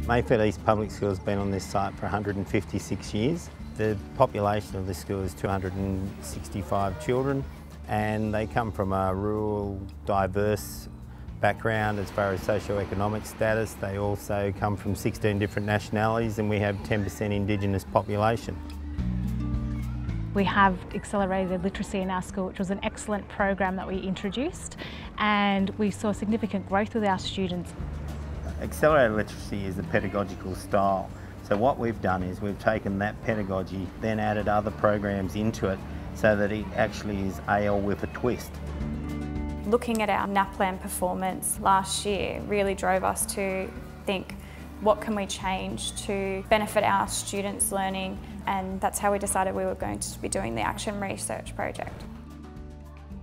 Mayfield East Public School has been on this site for 156 years. The population of this school is 265 children, and they come from a rural, diverse background as far as socio-economic status. They also come from 16 different nationalities, and we have 10% Indigenous population. We have accelerated literacy in our school, which was an excellent program that we introduced, and we saw significant growth with our students. Accelerated literacy is a pedagogical style. So what we've done is we've taken that pedagogy, then added other programs into it so that it actually is AL with a twist. Looking at our NAPLAN performance last year really drove us to think, what can we change to benefit our students' learning? And that's how we decided we were going to be doing the Action Research project.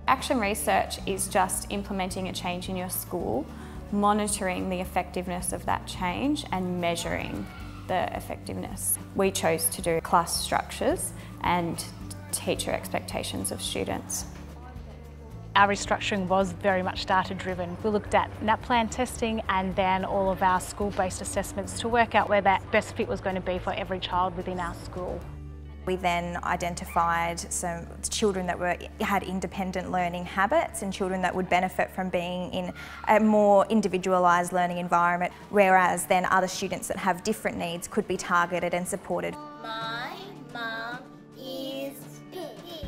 Action Research is just implementing a change in your school, monitoring the effectiveness of that change and measuring the effectiveness. We chose to do class structures and teacher expectations of students. Our restructuring was very much data-driven. We looked at NAPLAN testing and then all of our school-based assessments to work out where that best fit was going to be for every child within our school. We then identified some children that had independent learning habits and children that would benefit from being in a more individualised learning environment, whereas then other students that have different needs could be targeted and supported. My mum is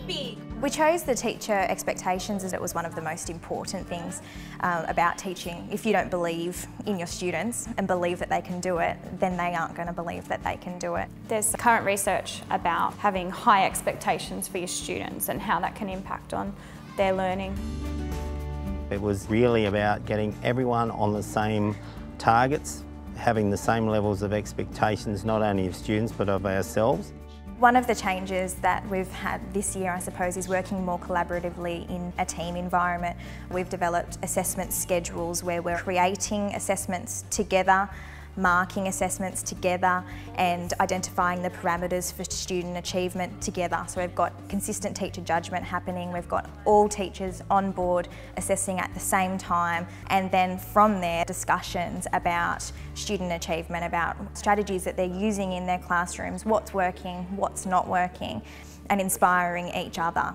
big. We chose the teacher expectations as it was one of the most important things about teaching. If you don't believe in your students and believe that they can do it, then they aren't going to believe that they can do it. There's current research about having high expectations for your students and how that can impact on their learning. It was really about getting everyone on the same targets, having the same levels of expectations, not only of students but of ourselves. One of the changes that we've had this year, I suppose, is working more collaboratively in a team environment. We've developed assessment schedules where we're creating assessments together, marking assessments together and identifying the parameters for student achievement together. So we've got consistent teacher judgment happening, we've got all teachers on board assessing at the same time, and then from there discussions about student achievement, about strategies that they're using in their classrooms, what's working, what's not working, and inspiring each other.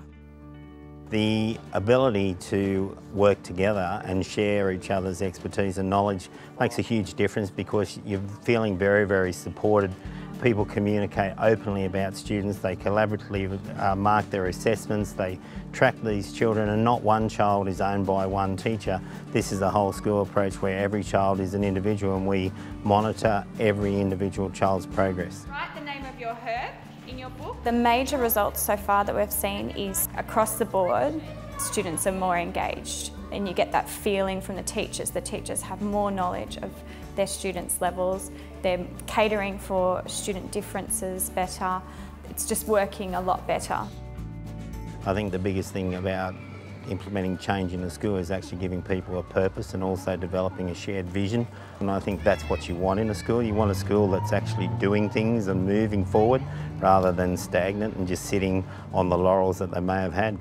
The ability to work together and share each other's expertise and knowledge makes a huge difference because you're feeling very, very supported. People communicate openly about students, they collaboratively mark their assessments, they track these children, and not one child is owned by one teacher. This is a whole school approach where every child is an individual and we monitor every individual child's progress. Write the name of your herb in your book. The major results so far that we've seen is across the board, students are more engaged, and you get that feeling from the teachers. The teachers have more knowledge of their students' levels, they're catering for student differences better, it's just working a lot better. I think the biggest thing about implementing change in the school is actually giving people a purpose and also developing a shared vision. And I think that's what you want in a school. You want a school that's actually doing things and moving forward rather than stagnant and just sitting on the laurels that they may have had.